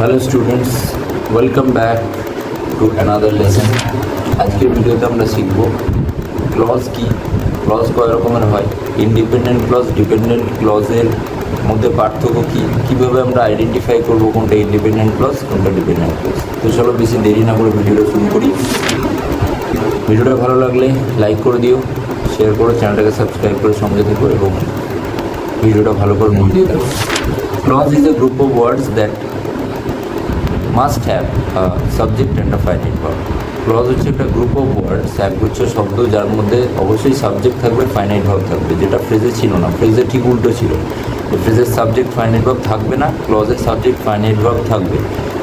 Hello students, welcome back to another lesson. আজকের ভিডিওতে আমরা শিখব ক্লজ কি, ক্লজ কয় রকমের হয়, ইন্ডিপেন্ডেন্ট ক্লজ, ডিপেন্ডেন্ট ক্লজের মধ্যে পার্থক্য কী, কীভাবে আমরা আইডেন্টিফাই করব কোনটা ইন্ডিপেন্ডেন্ট ক্লজ কোনটা ডিপেন্ডেন্ট ক্লজ। তো চলো বেশি দেরি না করে ভিডিওটা শুরু করি। ভিডিওটা ভালো লাগলে লাইক করে দিও, শেয়ার করো, চ্যানেলটাকে সাবস্ক্রাইব করে সঙ্গে থেকো এবং ভিডিওটা ভালো করে মন দিয়ে দেখো। Clause is a group of words that must have subject and a finite verb. Clause হচ্ছে একটা গ্রুপ অফ ওয়ার্ডস, একগুচ্ছ শব্দ যার মধ্যে অবশ্যই সাবজেক্ট থাকবে, ফাইনাইট ভার্ব থাকবে, যেটা ফ্রেজে ছিল না। ফ্রেজে ঠিক উল্টো ছিল, ফ্রেজের সাবজেক্ট ফাইনাইট ভার্ব থাকবে না, ক্লজের সাবজেক্ট ফাইনাইট ভার্ব থাকবে।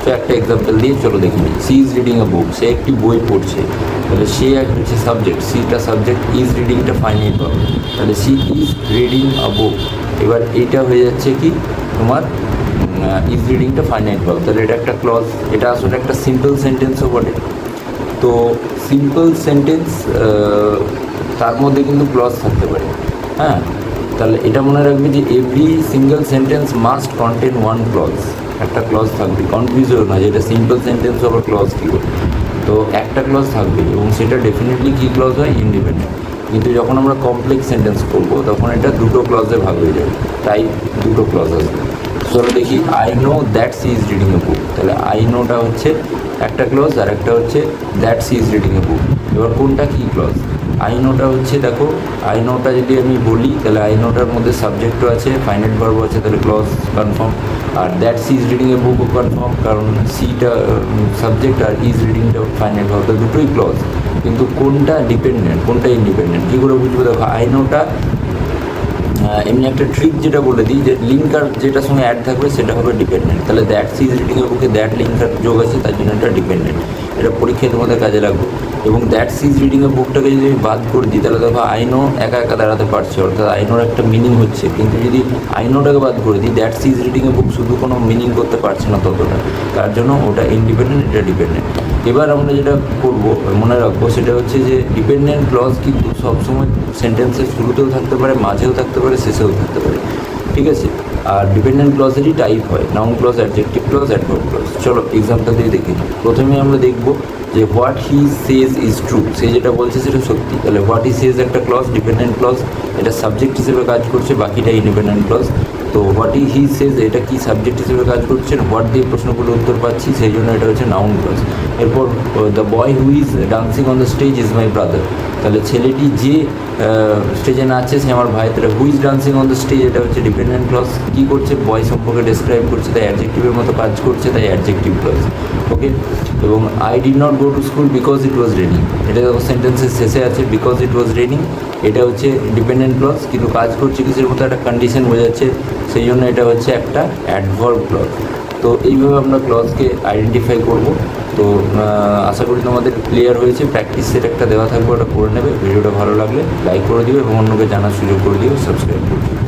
তো একটা এক্সাম্পল দিয়ে চলো দেখে নিই। সি ইজ রিডিং এ বুক, সে একটি বই পড়ছে, তাহলে সে হচ্ছে সাবজেক্ট, সিটা সাবজেক্ট, ইজ রিডিংটা ফাইনাইট ভার্ব, তাহলে সি ইজ রিডিং আ বুক। এবার এইটা হয়ে যাচ্ছে কি তোমার ইজ রিডিংটা ফাইনাইট ভার্ব, তাহলে এটা একটা ক্লজ। এটা আসলে একটা সিম্পল সেন্টেন্সও বটে। তো সিম্পল সেন্টেন্স তার মধ্যে কিন্তু ক্লজ থাকতে পারে। হ্যাঁ, তাহলে এটা মনে রাখবে যে every single sentence must contain one clause, একটা ক্লজ থাকবে। কনফিউজ হো না যে এটা সিম্পল সেন্টেন্স আবার ক্লজ কী হবে। তো একটা ক্লজ থাকবে এবং সেটা ডেফিনেটলি কী ক্লজ হয়, ইন্ডিপেন্ডেন্ট। কিন্তু যখন আমরা কমপ্লেক্স সেন্টেন্স করবো তখন এটা দুটো ক্লজে ভাগ হয়ে যাবে, তাই দুটো ক্লজ আসবে। চলো দেখি, I know that she is reading a book, তাহলে আই নোটা হচ্ছে একটা ক্লজ আর একটা হচ্ছে that she is reading a book. এবার কোনটা কী ক্লজ? আই নোটা হচ্ছে, দেখো আই নোটা যদি আমি বলি তাহলে আই নোটার মধ্যে সাবজেক্টও আছে, ফাইনাইট ভার্বও আছে, তাহলে ক্লজ কনফার্ম। আর that she is reading a বুকও কনফার্ম, কারণ সিটা সাবজেক্ট আর ইজ রিডিংটা ফাইনাইট ভার্ব, দুটোই ক্লজ। কিন্তু কোনটা ডিপেন্ডেন্ট কোনটা ইন্ডিপেন্ডেন্ট কী করে বুঝবো? দেখো আই নোটা এমনি একটা ট্রিক যেটা বলে দিই, যে লিঙ্কার যেটার সঙ্গে অ্যাড থাকবে সেটা হবে ডিপেন্ডেন্ট। তাহলে দ্যাট সি ইজ রিডিং এর বুকে দ্যাট লিঙ্কার যোগ আছে, তার জন্য এটা ডিপেন্ডেন্ট। এটা পরীক্ষায় তোমাদের কাজে লাগবে। এবং দ্যাট সি ইজ রিডিং এর বুকটাকে যদি আমি বাদ করে দিই তাহলে দেখো আইনো একা একা দাঁড়াতে পারছে, অর্থাৎ আইনোর একটা মিনিং হচ্ছে। কিন্তু যদি আইনোটাকে বাদ করে দিই, দ্যাট সি ইজ রিডিং এর বুক শুধু কোনো মিনিং করতে পারছে না ততটা, তার জন্য ওটা ইন্ডিপেন্ডেন্ট, এটা ডিপেন্ডেন্ট। এবার আমরা যেটা করবো মনে রাখবো সেটা হচ্ছে যে ডিপেন্ডেন্ট ক্লজ কিন্তু সবসময় সেন্টেন্সের শুরুতেও থাকতে পারে, মাঝেও থাকতে পারে, শেষেও থাকতে পারে, ঠিক আছে? আর ডিপেন্ডেন্ট ক্লজেরই টাইপ হয় noun clause, adjective clause, adverb clause. চলো এক্সাম্পল দিয়ে দেখি। প্রথমে আমরা দেখবো যে what he says is true, সে যেটা বলছে সেটা সত্যি, তাহলে হোয়াট হি সেজ একটা ক্লজ, ডিপেন্ডেন্ট ক্লজ, এটা সাবজেক্ট হিসেবে কাজ করছে, বাকিটা ইন্ডিপেন্ডেন্ট ক্লজ। তো হোয়াট হি সেজ এটা কি সাবজেক্ট হিসেবে কাজ করছে, হোয়াট দিয়ে প্রশ্নগুলো উত্তর পাচ্ছি, সেই জন্য এটা হচ্ছে নাউন ক্লজ। এরপর the boy who is dancing on the stage is my brother, তাহলে ছেলেটি যে স্টেজে নাচছে সে আমার ভাই, তাহলে who is dancing on the stage এটা হচ্ছে ডিপেন্ডেন্ট ক্লজ। কী করছে, বয় সম্পর্কে ডেসক্রাইব করছে, তাই অ্যাডজেক্টিভের মতো কাজ করছে, তাই অ্যাডজেক্টিভ ক্লজ। ওকে, এবং I did not go to school because it was raining, এটা দেখো সেন্টেন্সের শেষে আছে, বিকজ ইট ওয়াজ রেনিং, এটা হচ্ছে ডিপেন্ডেন্ট ক্লজ, কিন্তু কাজ করছে কিসের মতো, একটা কন্ডিশন বোঝাচ্ছে, সেই জন্য এটা হচ্ছে একটা অ্যাডভার্ব ক্লজ। তো এইভাবে আমরা ক্লজকে আইডেন্টিফাই করব। তো আশা করি তোমাদের ক্লিয়ার হয়েছে। প্র্যাকটিস সেট একটা দেওয়া থাকবে, ওটা করে নেবে। ভিডিওটা ভালো লাগলে লাইক করে দিও এবং অন্যকে জানার সুযোগ করে দিও, সাবস্ক্রাইব করে দিও।